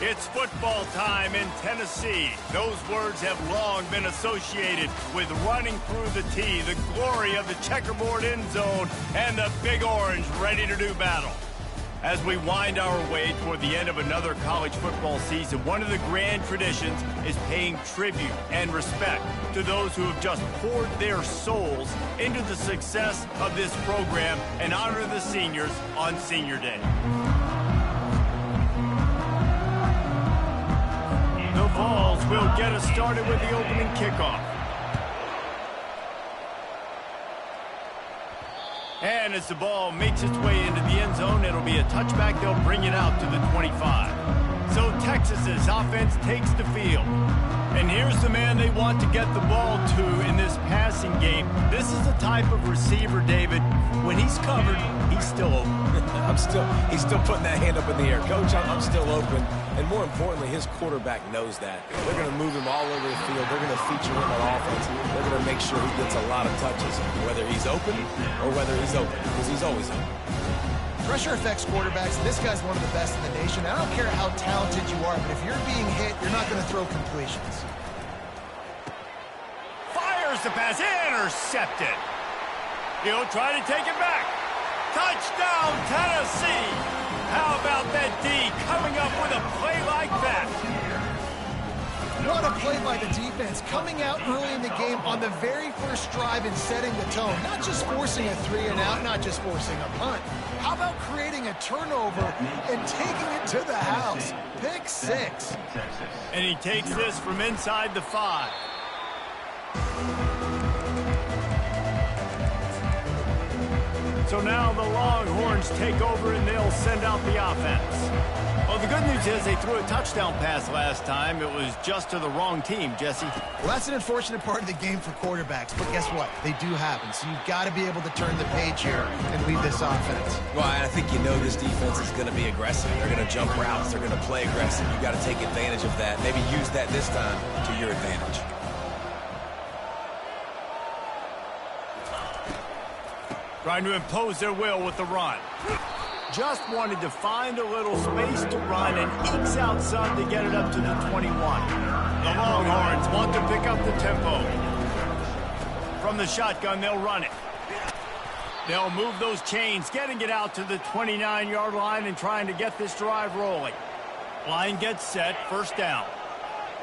It's football time in Tennessee. Those words have long been associated with running through the T, the glory of the checkerboard end zone, and the Big Orange ready to do battle. As we wind our way toward the end of another college football season, one of the grand traditions is paying tribute and respect to those who have just poured their souls into the success of this program and honor the seniors on Senior Day. The Vols will get us started with the opening kickoff. And as the ball makes its way into the end zone, it'll be a touchback. They'll bring it out to the 25. So Texas's offense takes the field. And here's the man they want to get the ball to in this passing game. This is the type of receiver, David, when he's covered, he's still open. He's still putting that hand up in the air. Coach, I'm still open. And more importantly, his quarterback knows that. They're going to move him all over the field. They're going to feature him on offense. They're going to make sure he gets a lot of touches, whether he's open or whether he's open, because he's always open. Pressure affects quarterbacks. This guy's one of the best in the nation. I don't care how talented you are, but if you're being hit, you're not going to throw completions. Fires the pass, intercepted. He'll try to take it back. Touchdown, Tennessee. How about that D coming up with a play like that? What a play by the defense, coming out early in the game on the very first drive and setting the tone. Not just forcing a 3-and-out, not just forcing a punt. How about creating a turnover and taking it to the house? Pick 6. And he takes this from inside the 5. So now the Longhorns take over and they'll send out the offense. Well, the good news is they threw a touchdown pass last time. It was just to the wrong team, Jesse. Well, that's an unfortunate part of the game for quarterbacks, but guess what? They do happen, so you've got to be able to turn the page here and lead this offense. Well, I think you know this defense is going to be aggressive. They're going to jump routes. They're going to play aggressive. You've got to take advantage of that. Maybe use that this time to your advantage. Trying to impose their will with the run. Just wanted to find a little space to run and ekes out some to get it up to the 21. The Longhorns want to pick up the tempo. From the shotgun, they'll run it. They'll move those chains, getting it out to the 29-yard line and trying to get this drive rolling. Line gets set, first down.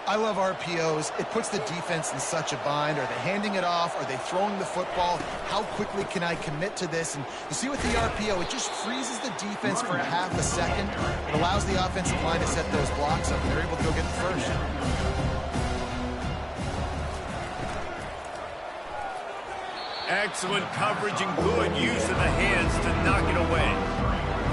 I love RPOs. It puts the defense in such a bind. Are they handing it off? Are they throwing the football? How quickly can I commit to this? And you see with the RPO, it just freezes the defense for a half a second. It allows the offensive line to set those blocks up, and they're able to go get the first. Excellent coverage and good use of the hands to knock it away.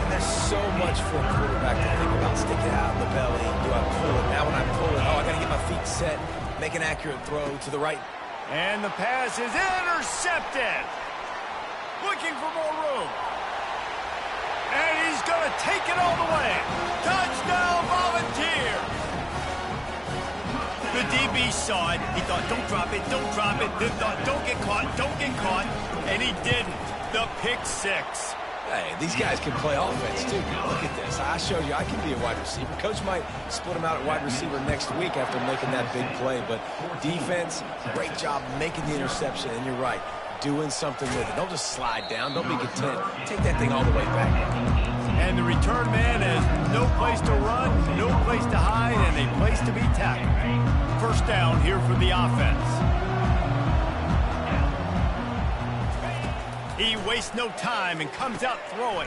There's so much for a quarterback to think about. Stick it out in the belly. Do I pull it? Now when I pull it, I got to get my feet set, make an accurate throw to the right. And the pass is intercepted. Looking for more room. And he's going to take it all the way. Touchdown, Volunteers. The DB saw it. He thought, don't drop it, don't drop it. Then thought, don't get caught, don't get caught. And he didn't. The pick 6. Hey, these guys can play offense, too. Look at this. I showed you I can be a wide receiver. Coach might split him out at wide receiver next week after making that big play. But defense, great job making the interception. And you're right, doing something with it. Don't just slide down. Don't be content. Take that thing all the way back. And the return man has no place to run, no place to hide, and a place to be tackled. First down here for the offense. He wastes no time and comes out throwing.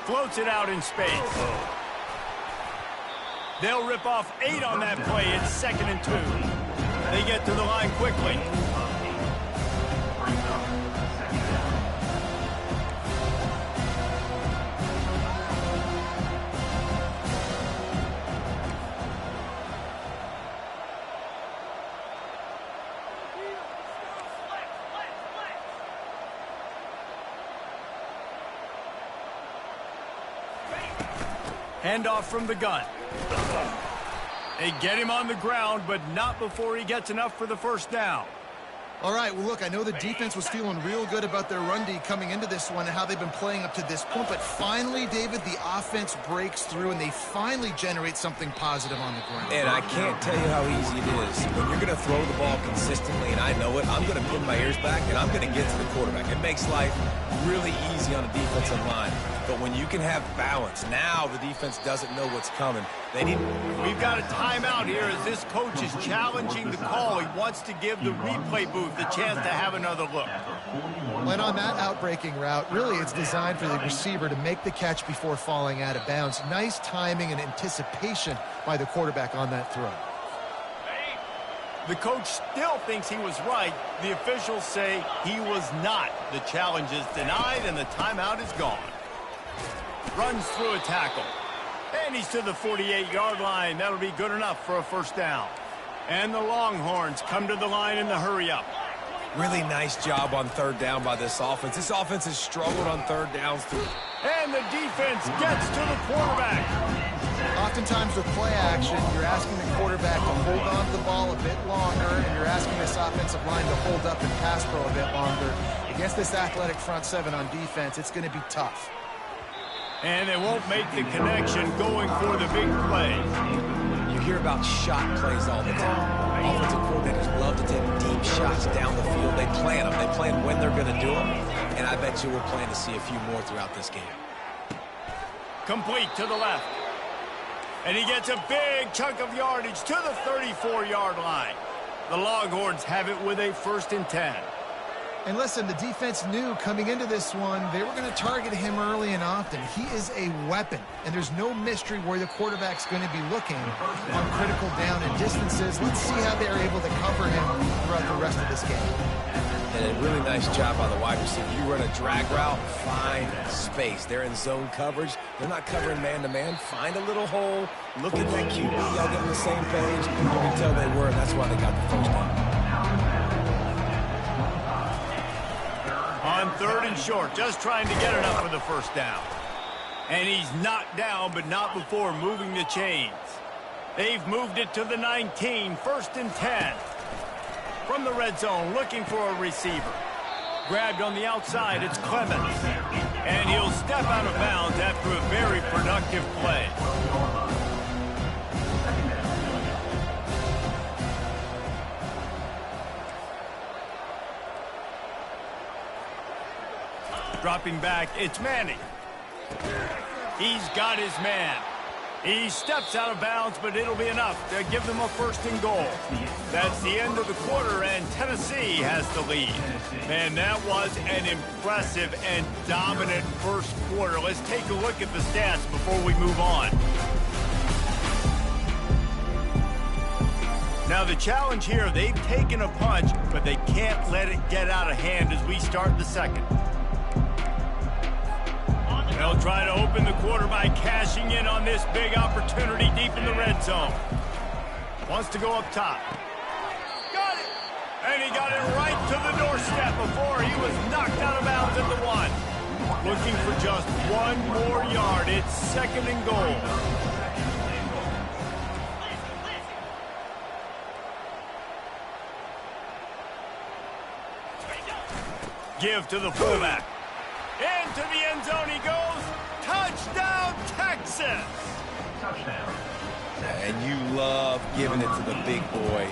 Floats it out in space. They'll rip off 8 on that play. It's 2nd and 2. They get to the line quickly. Handoff from the gun. They get him on the ground, but not before he gets enough for the first down. All right, well, look, I know the defense was feeling real good about their run D coming into this one and how they've been playing up to this point, but finally, David, the offense breaks through and they finally generate something positive on the ground. And I can't tell you how easy it is. When you're going to throw the ball consistently, and I know it, I'm going to pin my ears back and I'm going to get to the quarterback. It makes life really easy on the defensive line. But when you can have balance, now the defense doesn't know what's coming. We've got a timeout here as this coach is challenging the call. He wants to give the replay booth the chance to have another look. When on that outbreaking route, really it's designed for the receiver to make the catch before falling out of bounds. Nice timing and anticipation by the quarterback on that throw. The coach still thinks he was right. The officials say he was not. The challenge is denied and the timeout is gone. Runs through a tackle. And he's to the 48-yard line. That'll be good enough for a first down. And the Longhorns come to the line in the hurry-up. Really nice job on third down by this offense. This offense has struggled on third downs. And the defense gets to the quarterback. Oftentimes with play action, you're asking the quarterback to hold on to the ball a bit longer, and you're asking this offensive line to hold up and pass pro a bit longer. Against this athletic front seven on defense, it's going to be tough. And they won't make the connection going for the big play. You hear about shot plays all the time. Offensive coordinators love to take deep shots down the field. They plan them. They plan when they're going to do them. And I bet you we'll plan to see a few more throughout this game. Complete to the left. And he gets a big chunk of yardage to the 34-yard line. The Longhorns have it with a 1st and 10. And listen, the defense knew coming into this one, they were going to target him early and often. He is a weapon, and there's no mystery where the quarterback's going to be looking on critical down and distances. Let's see how they're able to cover him throughout the rest of this game. And a really nice job by the wide receiver. You run a drag route, find space. They're in zone coverage. They're not covering man-to-man. Find a little hole. Look at that QB. Y'all get on the same page. You can tell they were, and that's why they got the first down. On 3rd and short, just trying to get enough for the first down. And he's knocked down, but not before moving the chains. They've moved it to the 19, 1st and 10. From the red zone, looking for a receiver. Grabbed on the outside, it's Clemens. And he'll step out of bounds after a very productive play. Dropping back, it's Manning. He's got his man. He steps out of bounds, but it'll be enough to give them a 1st and goal. That's the end of the quarter, and Tennessee has the lead. Man, that was an impressive and dominant first quarter. Let's take a look at the stats before we move on. Now, the challenge here, they've taken a punch, but they can't let it get out of hand as we start the second. They'll try to open the quarter by cashing in on this big opportunity deep in the red zone. Wants to go up top. Got it! And he got it right to the doorstep before he was knocked out of bounds at the 1. Looking for just 1 more yard. It's 2nd and goal. Give to the fullback. Into the end zone he goes. Touchdown, Texas! Touchdown. And you love giving it to the big boy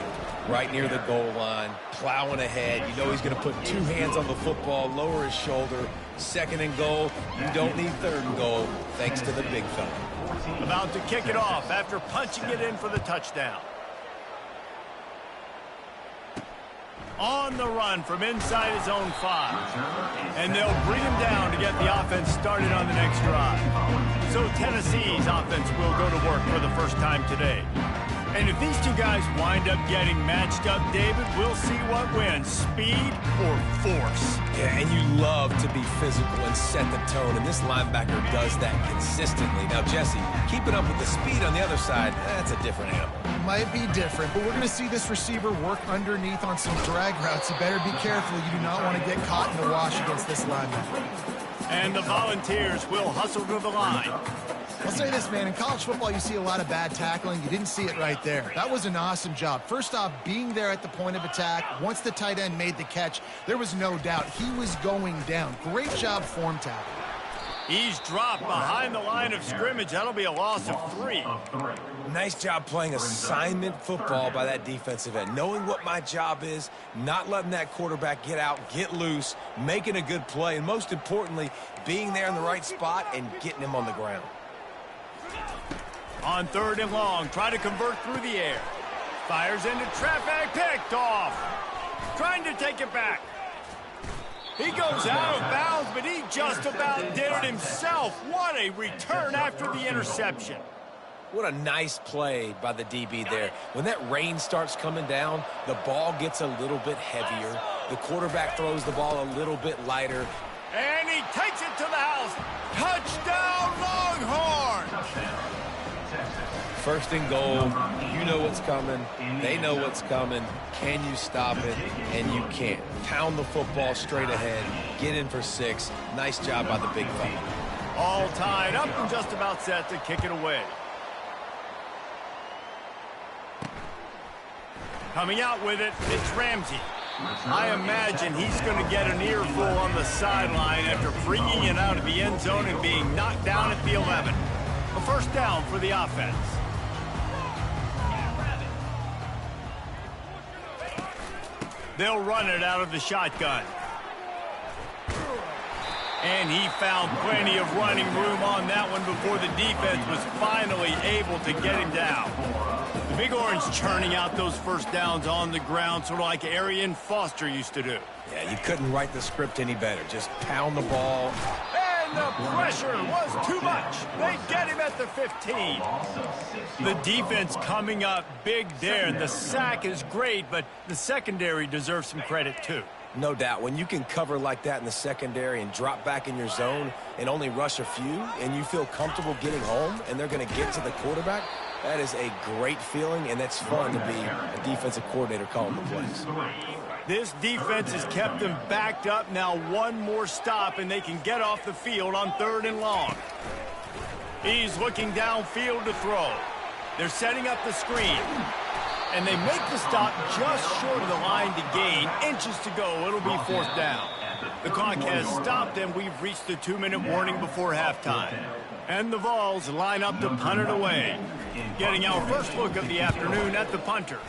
right near the goal line, plowing ahead. You know he's going to put 2 hands on the football, lower his shoulder. 2nd and goal. You don't need 3rd and goal, thanks to the big fella. About to kick it off after punching it in for the touchdown. On the run from inside his own 5. And they'll bring him down to get the offense started on the next drive. So Tennessee's offense will go to work for the first time today. And if these two guys wind up getting matched up, David, we'll see what wins, speed or force. Yeah, and you love to be physical and set the tone, and this linebacker does that consistently. Now, Jesse, keeping up with the speed on the other side, that's a different animal. Might be different, but we're going to see this receiver work underneath on some drag routes. You better be careful. You do not want to get caught in the wash against this linebacker. And the Volunteers will hustle to the line. I'll say this, man. In college football, you see a lot of bad tackling. You didn't see it right there. That was an awesome job. First off, being there at the point of attack. Once the tight end made the catch, there was no doubt he was going down. Great job form tackle. He's dropped behind the line of scrimmage. That'll be a loss of 3. Nice job playing assignment football by that defensive end. Knowing what my job is, not letting that quarterback get out, get loose, making a good play, and most importantly, being there in the right spot and getting him on the ground. On 3rd and long, try to convert through the air. Fires into traffic, picked off. Trying to take it back. He goes out of bounds, but he just about did it himself. What a return after the interception. What a nice play by the DB there. When that rain starts coming down, the ball gets a little bit heavier. The quarterback throws the ball a little bit lighter. And he takes it to the house. Touchdown, Longhorns! 1st and goal. You know what's coming. They know what's coming. Can you stop it? And you can't. Pound the football straight ahead. Get in for 6. Nice job by the big fella. All tied up and just about set to kick it away. Coming out with it, it's Ramsey. I imagine he's going to get an earful on the sideline after bringing it out of the end zone and being knocked down at the 11. A 1st down for the offense. They'll run it out of the shotgun. And he found plenty of running room on that one before the defense was finally able to get him down. The Big Orange churning out those 1st downs on the ground, sort of like Arian Foster used to do. Yeah, you couldn't write the script any better. Just pound the ball. And the pressure was too much. They get him at the 15. The defense coming up big there. The sack is great, but the secondary deserves some credit too. No doubt. When you can cover like that in the secondary and drop back in your zone and only rush a few, and you feel comfortable getting home and they're going to get to the quarterback, that is a great feeling, and that's fun to be a defensive coordinator calling the plays. This defense has kept them backed up. Now one more stop, and they can get off the field on 3rd and long. He's looking downfield to throw. They're setting up the screen. And they make the stop just short of the line to gain. Inches to go. It'll be 4th down. The clock has stopped, and we've reached the 2-minute warning before halftime. And the Vols line up to punt it away. Getting our first look of the afternoon at the punter.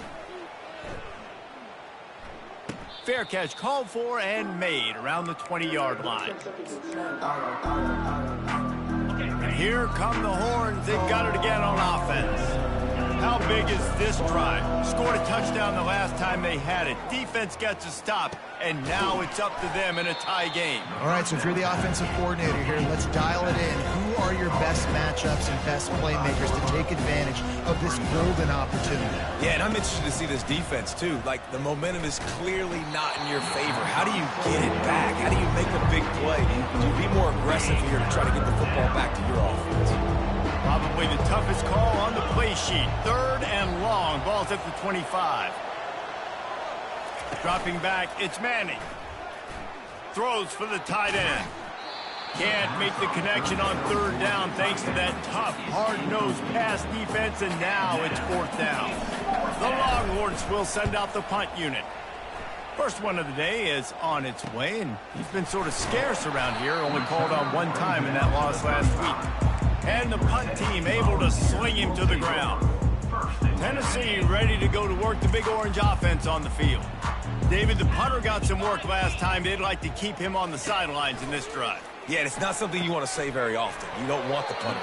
Fair catch called for and made around the 20-yard line. And here come the Horns. They've got it again on offense. How big is this drive? Scored a touchdown the last time they had it. Defense gets a stop, and now it's up to them in a tie game. All right, so if you're the offensive coordinator here, let's dial it in. Who are your best matchups and best playmakers to take advantage of this golden opportunity? Yeah, and I'm interested to see this defense, too. Like, the momentum is clearly not in your favor. How do you get it back? How do you make a big play? Do you be more aggressive here to try to get the football back to your offense? Probably the toughest call on the play sheet. 3rd and long. Ball's at the 25. Dropping back, it's Manning. Throws for the tight end. Can't make the connection on 3rd down thanks to that tough, hard-nosed pass defense, and now it's 4th down. The Longhorns will send out the punt unit. First one of the day is on its way, and he's been sort of scarce around here, only called on one time in that loss last week. And the punt team able to sling him to the ground. Tennessee ready to go to work the Big Orange offense on the field. David, the punter got some work last time. They'd like to keep him on the sidelines in this drive. Yeah, it's not something you want to say very often. You don't want the punter.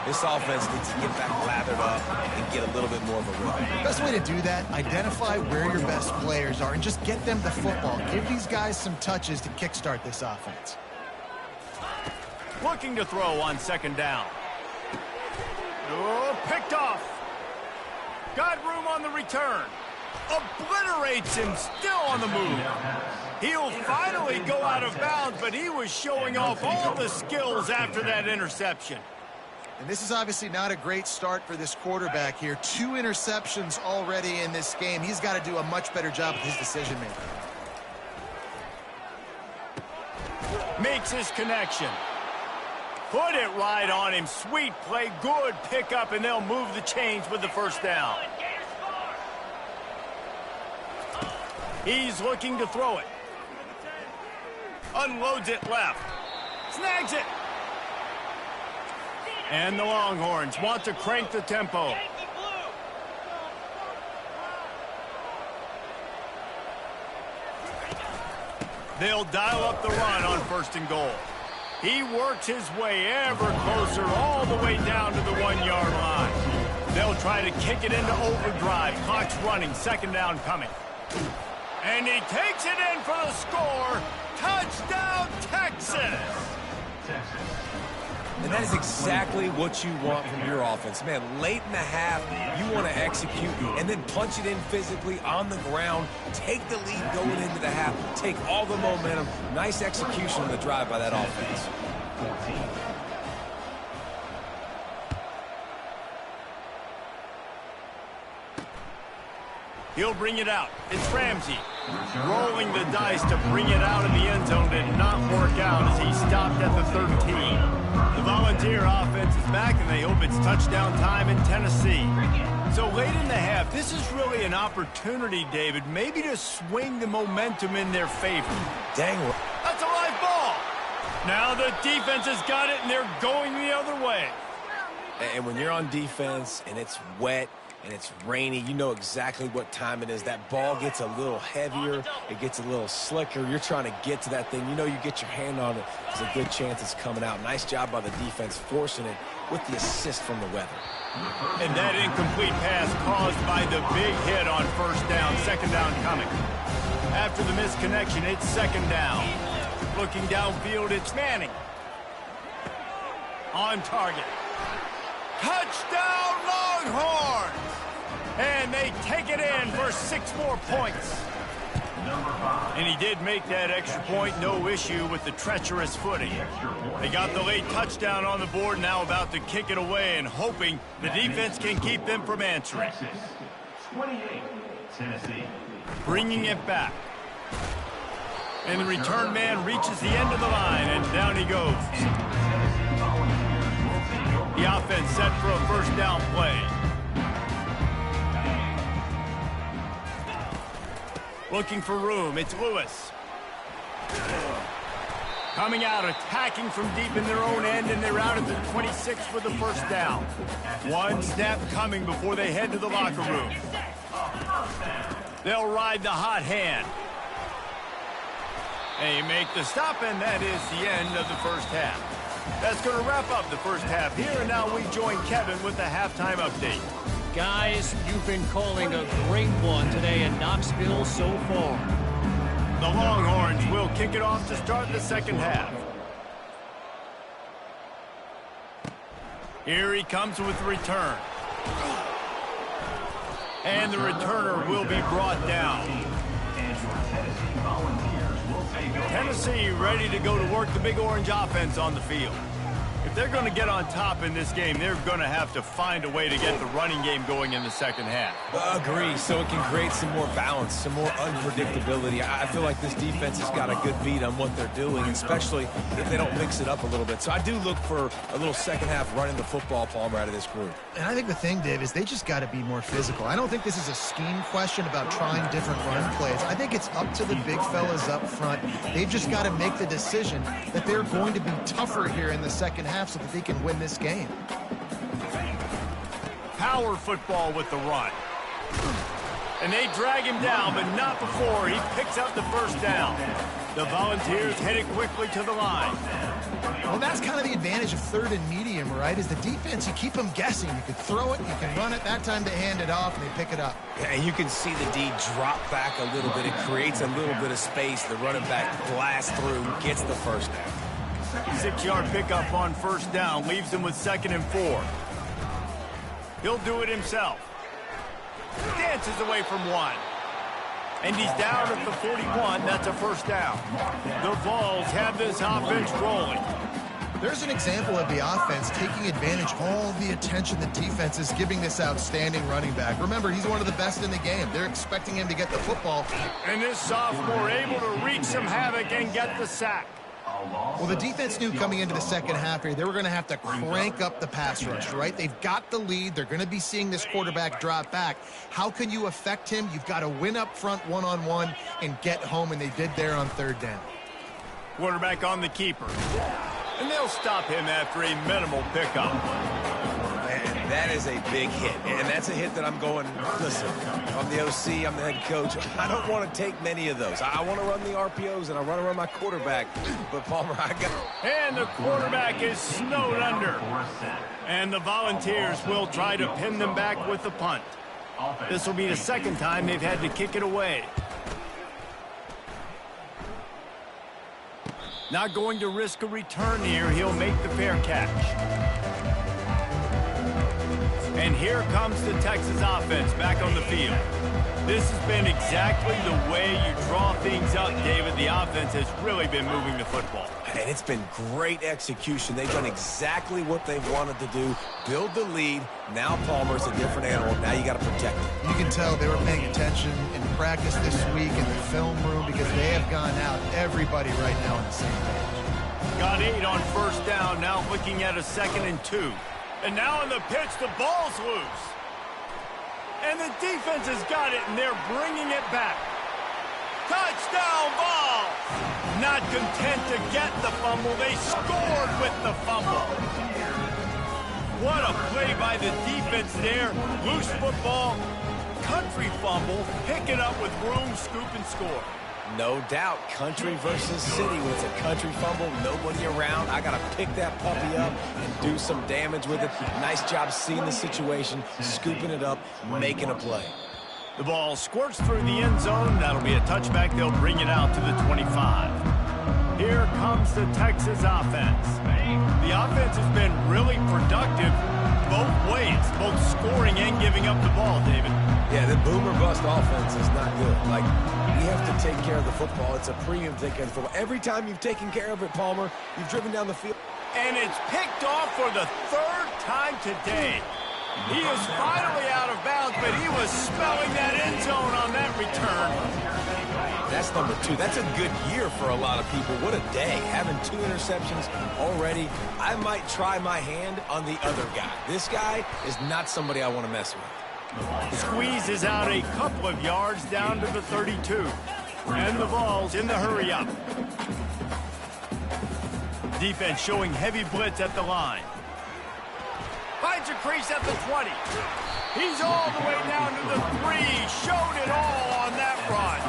This offense needs to get back lathered up and get a little bit more of a rhythm. The best way to do that, identify where your best players are and just get them the football. Give these guys some touches to kickstart this offense. Looking to throw on 2nd down. Oh, picked off. Got room on the return. Obliterates him, still on the move. He'll finally go out of bounds, but he was showing off all the skills after that interception. And this is obviously not a great start for this quarterback here. 2 interceptions already in this game. He's got to do a much better job with his decision-making. Makes his connection. Put it right on him. Sweet play, good pickup, and they'll move the chains with the first down. He's looking to throw it. Unloads it left. Snags it. And the Longhorns want to crank the tempo. They'll dial up the run on 1st and goal. He works his way ever closer all the way down to the 1-yard line. They'll try to kick it into overdrive. Clock's running. 2nd down coming. And he takes it in for the score. Touchdown, Texas! And that is exactly what you want from your offense. Man, late in the half, you want to execute and then punch it in physically on the ground, take the lead going into the half, take all the momentum. Nice execution on the drive by that offense. He'll bring it out. It's Ramsey. Rolling the dice to bring it out of the end zone did not work out as he stopped at the 13. The Volunteer offense is back, and they hope it's touchdown time in Tennessee. So late in the half, this is really an opportunity, David, maybe to swing the momentum in their favor. Dang. That's a live ball. Now the defense has got it, and they're going the other way. And when you're on defense and it's wet and it's rainy, you know exactly what time it is. That ball gets a little heavier. It gets a little slicker. You're trying to get to that thing. You know you get your hand on it. There's a good chance it's coming out. Nice job by the defense forcing it with the assist from the weather. And that incomplete pass caused by the big hit on 1st down. 2nd down coming. After the misconnection, it's 2nd down. Looking downfield, it's Manning. On target. Touchdown, Longhorns! And they take it in for 6 more points. And he did make that extra point, no issue with the treacherous footing. They got the late touchdown on the board, now about to kick it away and hoping the defense can keep them from answering. 28, Tennessee. Bringing it back. And the return man reaches the end of the line, and down he goes. The offense set for a 1st down play. Looking for room, it's Lewis. Coming out, attacking from deep in their own end, and they're out at the 26 for the 1st down. 1 snap coming before they head to the locker room. They'll ride the hot hand. They make the stop, and that is the end of the 1st half. That's going to wrap up the 1st half here, and now we join Kevin with the halftime update. Guys, you've been calling a great one today in Knoxville so far. The Longhorns will kick it off to start the 2nd half. Here he comes with the return. And the returner will be brought down. Tennessee ready to go to work the Big Orange offense on the field. If they're going to get on top in this game, they're going to have to find a way to get the running game going in the 2nd half. Agree, so it can create some more balance, some more unpredictability. I feel like this defense has got a good beat on what they're doing, especially if they don't mix it up a little bit. So I do look for a little 2nd half running the football, Palmer, out of this group. And I think the thing, Dave, is they just got to be more physical. I don't think this is a scheme question about trying different run plays. I think it's up to the big fellas up front. They've just got to make the decision that they're going to be tougher here in the 2nd half so that they can win this game. Power football with the run. And they drag him down, but not before he picks up the 1st down. The Volunteers headed quickly to the line. Well, that's kind of the advantage of 3rd and medium, right? Is the defense, you keep them guessing. You can throw it, you can run it. That time they hand it off, and they pick it up. Yeah, and you can see the D drop back a little bit. It creates a little bit of space. The running back blasts through, gets the 1st down. 6-yard pickup on 1st down leaves him with 2nd and 4. He'll do it himself. Dances away from 1. And he's down at the 41. That's a 1st down. The Vols have this offense rolling. There's an example of the offense taking advantage of all the attention the defense is giving this outstanding running back. Remember, he's one of the best in the game. They're expecting him to get the football. And this sophomore able to wreak some havoc and get the sack. Well, the defense knew coming into the second half here, they were going to have to crank up the pass rush, right? They've got the lead. They're going to be seeing this quarterback drop back. How can you affect him? You've got to win up front one-on-one and get home, and they did there on third down. Quarterback on the keeper. And they'll stop him after a minimal pickup. Man, that is a big hit. And that's a hit that I'm going, listen, I'm the OC, I'm the head coach. I don't want to take many of those. I want to run the RPOs, and I want to run my quarterback. But, Palmer, I got... And the quarterback is snowed under. And the Volunteers will try to pin them back with the punt. This will be the second time they've had to kick it away. Not going to risk a return here. He'll make the fair catch. And here comes the Texas offense back on the field. This has been exactly the way you draw things up, David. The offense has really been moving the football. And it's been great execution. They've done exactly what they wanted to do. Build the lead. Now Palmer's a different animal. Now you got to protect it. You can tell they were paying attention in practice this week in the film room because they have gone out, everybody right now on the same page. Got 8 on first down, now looking at a 2nd and 2. And now on the pitch, the ball's loose. And the defense has got it, and they're bringing it back. Touchdown ball! Not content to get the fumble, they scored with the fumble. What a play by the defense there. Loose football, country fumble, pick it up with room, scoop, and score. No doubt, country versus city. When it's a country fumble, nobody around. I got to pick that puppy up and do some damage with it. Nice job seeing the situation, scooping it up, making a play. The ball squirts through the end zone. That'll be a touchback. They'll bring it out to the 25. Here comes the Texas offense. The offense has been really productive both ways, both scoring and giving up the ball, David. Yeah, the boomer bust offense is not good. Like, you have to take care of the football. It's a premium to take care of the football. Every time you've taken care of it, Palmer, you've driven down the field. And it's picked off for the 3rd time today. He is finally out of bounds, but he was smelling that end zone on that return. That's number 2. That's a good year for a lot of people. What a day. Having 2 interceptions already. I might try my hand on the other guy. This guy is not somebody I want to mess with. Squeezes out a couple of yards down to the 32. And the ball's in the hurry-up. Defense showing heavy blitz at the line. Finds a crease at the 20. He's all the way down to the 3. Showed it all on that run.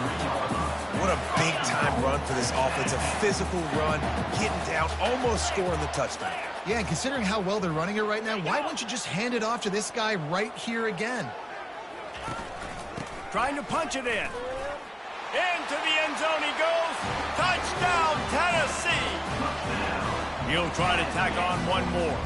What a big-time run for this offense. A physical run, getting down, almost scoring the touchdown. Yeah, and considering how well they're running it right now, why wouldn't you just hand it off to this guy right here again? Trying to punch it in. Into the end zone he goes. Touchdown, Tennessee. He'll try to tack on one more.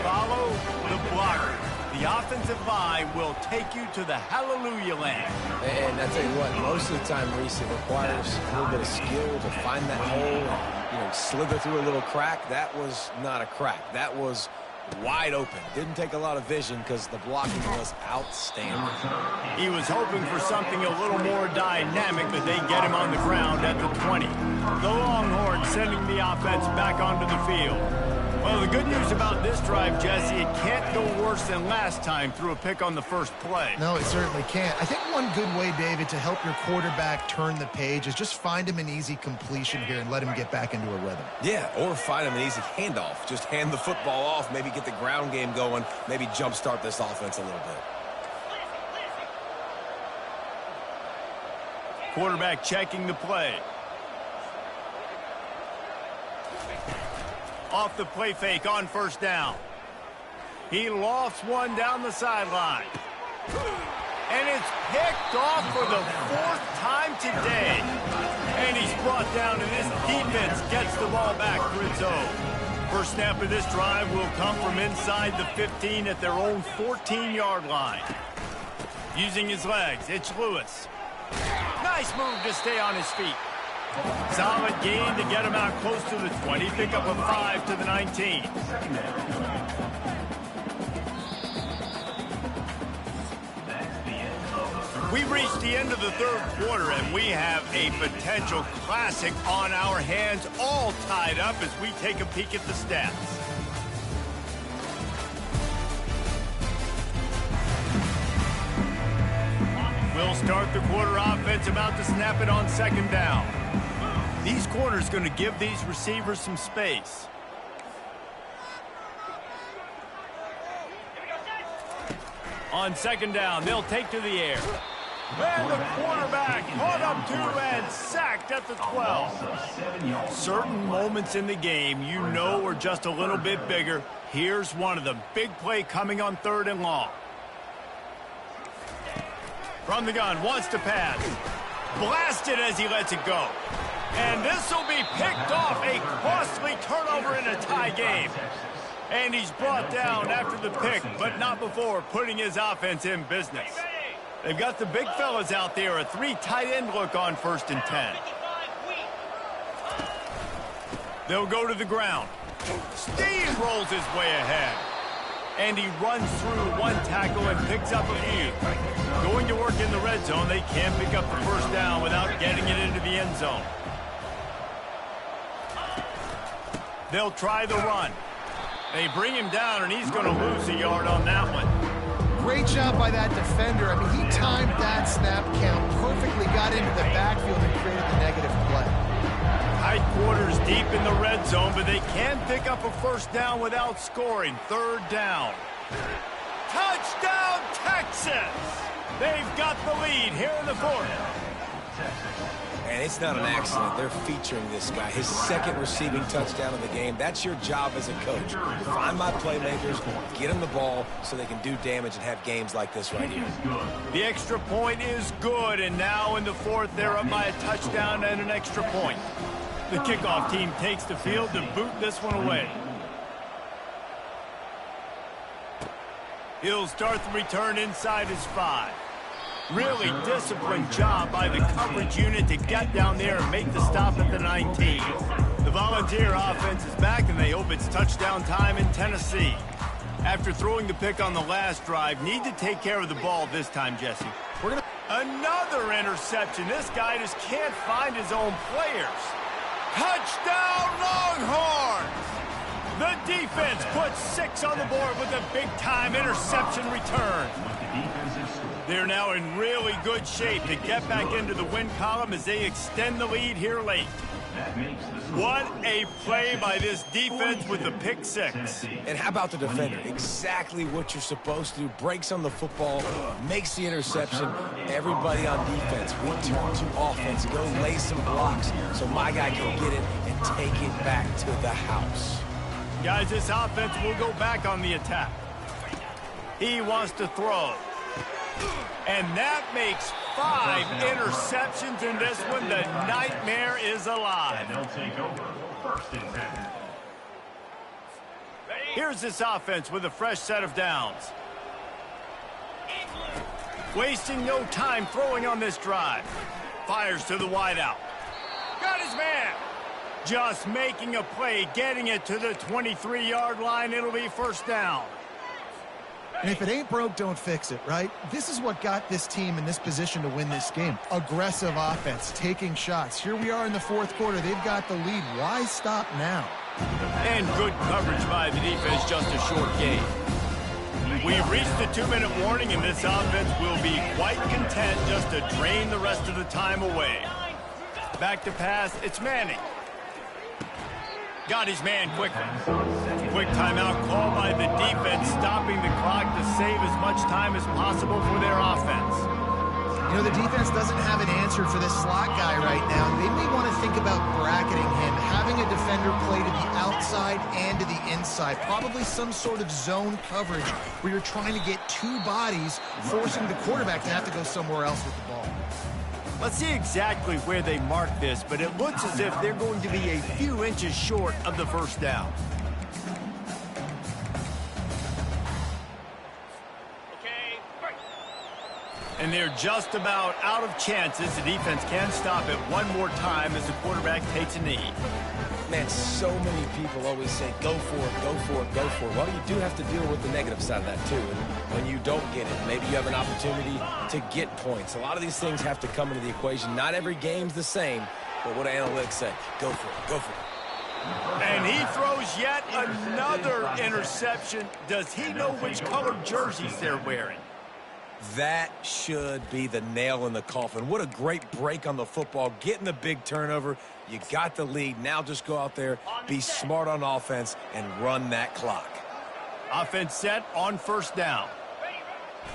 Follow the blocker. The offensive line will take you to the hallelujah land. And I tell you what, most of the time, Reese, it requires a little bit of skill to find that hole and, slither through a little crack. That was not a crack. That was wide open. Didn't take a lot of vision because the blocking was outstanding. He was hoping for something a little more dynamic, but they get him on the ground at the 20. The Longhorns sending the offense back onto the field. Well, the good news about this drive, Jesse, it can't go worse than last time through a pick on the first play. No, it certainly can't. I think one good way, David, to help your quarterback turn the page is just find him an easy completion here and let him get back into a rhythm. Yeah, or find him an easy handoff. Just hand the football off, maybe get the ground game going, maybe jumpstart this offense a little bit. Quarterback checking the play. Off the play fake on first down. He lofts one down the sideline. And it's picked off for the 4th time today. And he's brought down, and this defense gets the ball back for its own. First snap of this drive will come from inside the 15 at their own 14-yard line. Using his legs, it's Lewis. Nice move to stay on his feet. Solid gain to get him out close to the 20. Pick up a 5 to the 19. We've reached the end of the third quarter, and we have a potential classic on our hands, all tied up as we take a peek at the stats. We'll start the quarter offense, about to snap it on second down. These corners going to give these receivers some space. On second down, they'll take to the air. And the quarterback caught up to and sacked at the 12. Certain moments in the game you know are just a little bit bigger. Here's one of them. Big play coming on 3rd and long. From the gun, wants to pass. Blasted as he lets it go. And this will be picked off. A costly turnover in a tie game. And he's brought down after the pick, but not before putting his offense in business. They've got the big fellas out there, a 3 tight end look on 1st and 10. They'll go to the ground. Steamrolls his way ahead. And he runs through 1 tackle and picks up a few. Going to work in the red zone, they can't pick up the 1st down without getting it into the end zone. They'll try the run. They bring him down, and he's going to lose a yard on that one. Great job by that defender. I mean, he timed that snap count perfectly, got into the backfield and created the negative play. Tight quarters deep in the red zone, but they can pick up a 1st down without scoring. 3rd down. Touchdown, Texas! They've got the lead here in the 4th. And it's not an accident. They're featuring this guy. His 2nd receiving touchdown of the game. That's your job as a coach. Find my playmakers, get them the ball so they can do damage and have games like this right here. The extra point is good, and now in the 4th, they're up by a touchdown and an extra point. The kickoff team takes the field to boot this one away. He'll start the return inside his 5. Really disciplined job by the coverage unit to get down there and make the stop at the 19. The Volunteer offense is back, and they hope it's touchdown time in Tennessee. After throwing the pick on the last drive, need to take care of the ball this time, Jesse. Another interception. This guy just can't find his own players. Touchdown, Longhorns! The defense puts 6 on the board with a big-time interception return. They're now in really good shape to get back into the win column as they extend the lead here late. What a play by this defense with the pick 6. And how about the defender? Exactly what you're supposed to do. Breaks on the football, makes the interception. Everybody on defense, we turn to offense. Go lay some blocks so my guy can get it and take it back to the house. Guys, this offense will go back on the attack. He wants to throw. And that makes 5 interceptions in this one. The nightmare is alive. And they'll take over 1st and 10. Here's this offense with a fresh set of downs. Wasting no time throwing on this drive. Fires to the wideout. Got his man. Just making a play, getting it to the 23-yard line. It'll be 1st down. And if it ain't broke, don't fix it, right? This is what got this team in this position to win this game. Aggressive offense, taking shots. Here we are in the 4th quarter. They've got the lead. Why stop now? And good coverage by the defense, just a short game. We've reached the 2-minute warning, and this offense will be quite content just to drain the rest of the time away. Back to pass, it's Manning. Got his man quickly. Quick timeout called by the defense, stopping the clock to save as much time as possible for their offense. You know, the defense doesn't have an answer for this slot guy right now. They may want to think about bracketing him, having a defender play to the outside and to the inside. Probably some sort of zone coverage where you're trying to get 2 bodies, forcing the quarterback to have to go somewhere else with the ball. Let's see exactly where they mark this, but it looks as if they're going to be a few inches short of the 1st down. And they're just about out of chances. The defense can stop it one more time as the quarterback takes a knee. Man, so many people always say, go for it, go for it, go for it. Well, you do have to deal with the negative side of that, too. And when you don't get it. Maybe you have an opportunity to get points. A lot of these things have to come into the equation. Not every game's the same, but what do analytics say? Go for it. Go for it. And he throws yet another interception. Does he know which colored jerseys they're wearing? That should be the nail in the coffin. What a great break on the football. Getting the big turnover. You got the lead. Now just go out there, be smart on offense, and run that clock. Offense set on first down.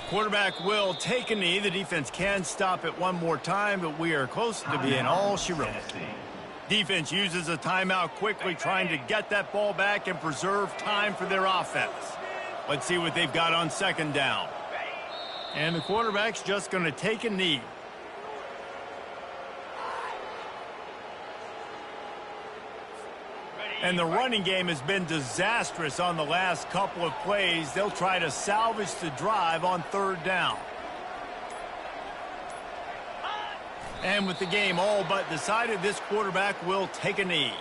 Quarterback will take a knee. The defense can stop it one more time, but we are close to being all she wrote. Defense uses a timeout quickly, trying to get that ball back and preserve time for their offense. Let's see what they've got on second down. And the quarterback's just going to take a knee. And the running game has been disastrous on the last couple of plays. They'll try to salvage the drive on third down. And with the game all but decided, this quarterback will take a knee.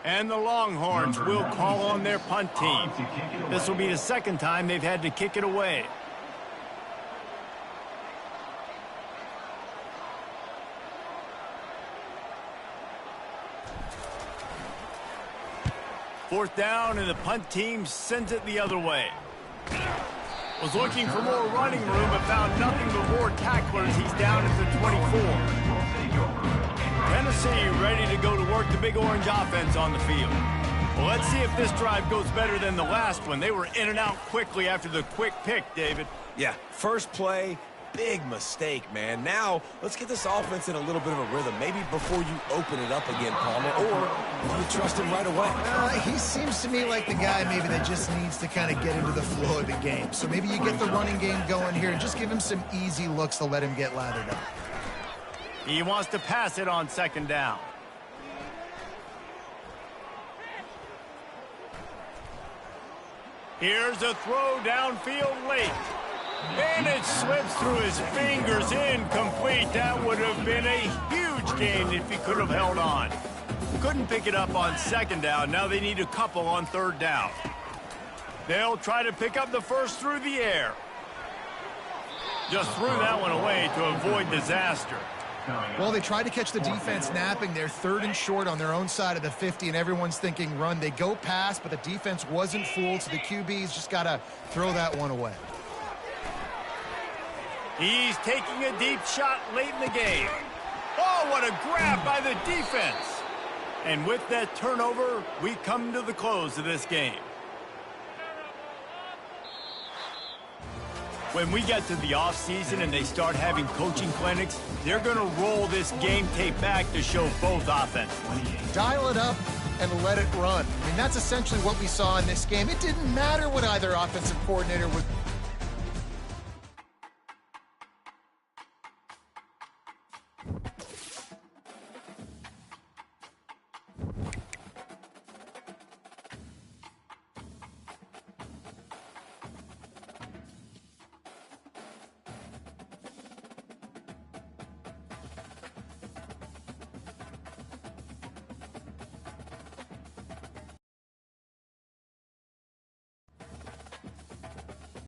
And the Longhorns will call on their punt team. This will be the second time they've had to kick it away. Fourth down, and the punt team sends it the other way. Was looking for more running room, but found nothing but more tacklers. He's down at the 24. Tennessee ready to go to work the Big Orange offense on the field. Well, let's see if this drive goes better than the last one. They were in and out quickly after the quick pick, David. Yeah, first play, big mistake, man. Now, let's get this offense in a little bit of a rhythm. Maybe before you open it up again, Palmer, or you trust him right away. He seems to me like the guy maybe that just needs to kind of get into the flow of the game. So maybe you get the running game going here and just give him some easy looks to let him get lathered up. He wants to pass it on second down. Here's a throw downfield late. And it slips through his fingers, incomplete. That would have been a huge gain if he could have held on. Couldn't pick it up on second down. Now they need a couple on third down. They'll try to pick up the first through the air. Just threw that one away to avoid disaster. Well, they tried to catch the defense napping. They're third and short on their own side of the 50, and everyone's thinking run. They go pass, but the defense wasn't fooled, so the QB's just got to throw that one away. He's taking a deep shot late in the game. Oh, what a grab by the defense. And with that turnover, we come to the close of this game. When we get to the offseason and they start having coaching clinics, they're going to roll this game tape back to show both offenses. Dial it up and let it run. I mean, that's essentially what we saw in this game. It didn't matter what either offensive coordinator was